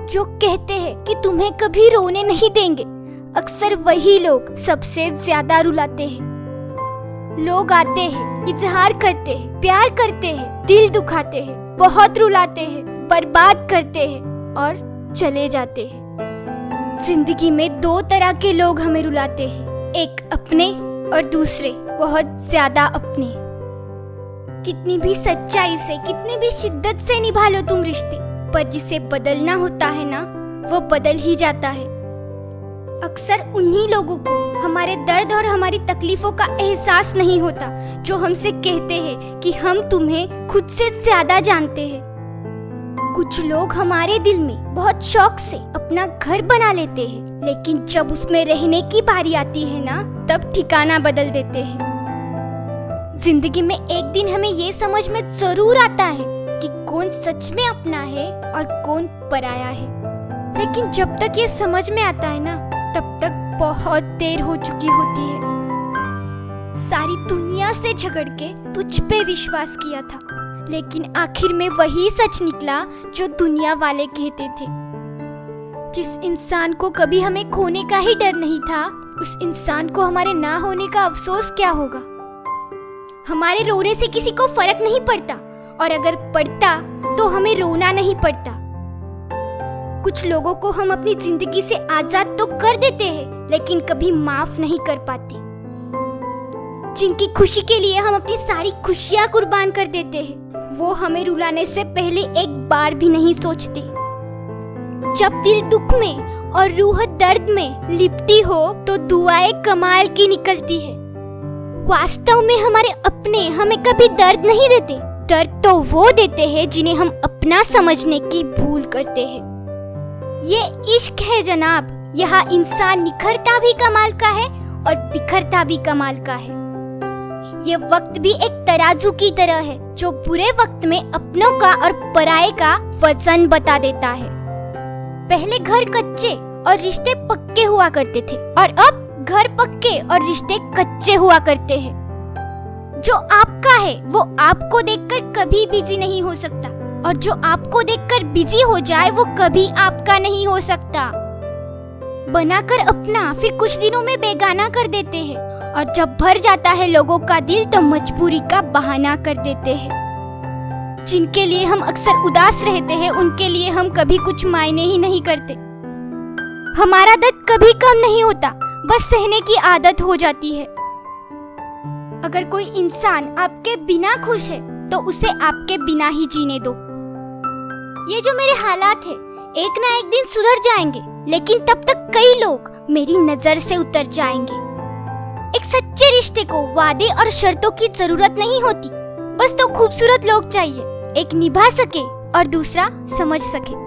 जो कहते हैं कि तुम्हें कभी रोने नहीं देंगे, अक्सर वही लोग सबसे ज्यादा रुलाते हैं। लोग आते हैं, इजहार करते हैं, प्यार करते हैं, दिल दुखाते हैं, बहुत रुलाते हैं, बर्बाद करते हैं और चले जाते हैं। जिंदगी में दो तरह के लोग हमें रुलाते हैं, एक अपने और दूसरे बहुत ज्यादा अपने। कितनी भी सच्चाई से, कितनी भी शिद्दत से निभा लो तुम रिश्ते, पर जिसे बदलना होता है ना, वो बदल ही जाता है। अक्सर उन्हीं लोगों को हमारे दर्द और हमारी तकलीफों का एहसास नहीं होता जो हमसे कहते हैं कि हम तुम्हें खुद से ज्यादा जानते हैं। कुछ लोग हमारे दिल में बहुत शौक से अपना घर बना लेते हैं, लेकिन जब उसमें रहने की बारी आती है ना, तब ठिकाना बदल देते हैं। जिंदगी में एक दिन हमें ये समझ में जरूर आता है कि कौन सच में अपना है और कौन पराया है, लेकिन जब तक ये समझ में आता है ना, तब तक बहुत देर हो चुकी होती है। सारी दुनिया से झगड़ के तुझ पे विश्वास किया था, लेकिन आखिर में वही सच निकला जो दुनिया वाले कहते थे। जिस इंसान को कभी हमें खोने का ही डर नहीं था, उस इंसान को हमारे ना होने का अफसोस क्या होगा। हमारे रोने से किसी को फर्क नहीं पड़ता, और अगर पड़ता तो हमें रोना नहीं पड़ता। कुछ लोगों को हम अपनी जिंदगी से आजाद तो कर देते हैं, लेकिन कभी माफ नहीं कर पाते। जिनकी खुशी के लिए हम अपनी सारी खुशियां कुर्बान कर देते हैं, वो हमें रुलाने से पहले एक बार भी नहीं सोचते। जब दिल दुख में और रूह दर्द में लिपटी हो, तो दुआएं कमाल की निकलती है। वास्तव में हमारे अपने हमें कभी दर्द नहीं देते, दर्द तो वो देते हैं जिन्हें हम अपना समझने की भूल करते हैं। ये इश्क है जनाब, यहाँ इंसान निखरता भी कमाल का है और बिखरता भी कमाल का है। ये वक्त भी एक तराजू की तरह है, जो बुरे वक्त में अपनों का और पराये का वजन बता देता है। पहले घर कच्चे और रिश्ते पक्के हुआ करते थे, और अब घर पक्के और रिश्ते कच्चे हुआ करते हैं। जो आपका है वो आपको देखकर कभी बिजी नहीं हो सकता, और जो आपको देखकर बिजी हो जाए वो कभी आपका नहीं हो सकता। बनाकर अपना फिर कुछ दिनों में बेगाना कर देते हैं, और जब भर जाता है लोगों का दिल तो मजबूरी का बहाना कर देते हैं। जिनके लिए हम अक्सर उदास रहते हैं, उनके लिए हम कभी कुछ मायने ही नहीं करते। हमारा दर्द कभी कम नहीं होता, बस सहने की आदत हो जाती है। अगर कोई इंसान आपके बिना खुश है, तो उसे आपके बिना ही जीने दो। ये जो मेरे हालात है, एक ना एक दिन सुधर जाएंगे, लेकिन तब तक कई लोग मेरी नजर से उतर जाएंगे। एक सच्चे रिश्ते को वादे और शर्तों की जरूरत नहीं होती, बस दो खूबसूरत लोग चाहिए, एक निभा सके और दूसरा समझ सके।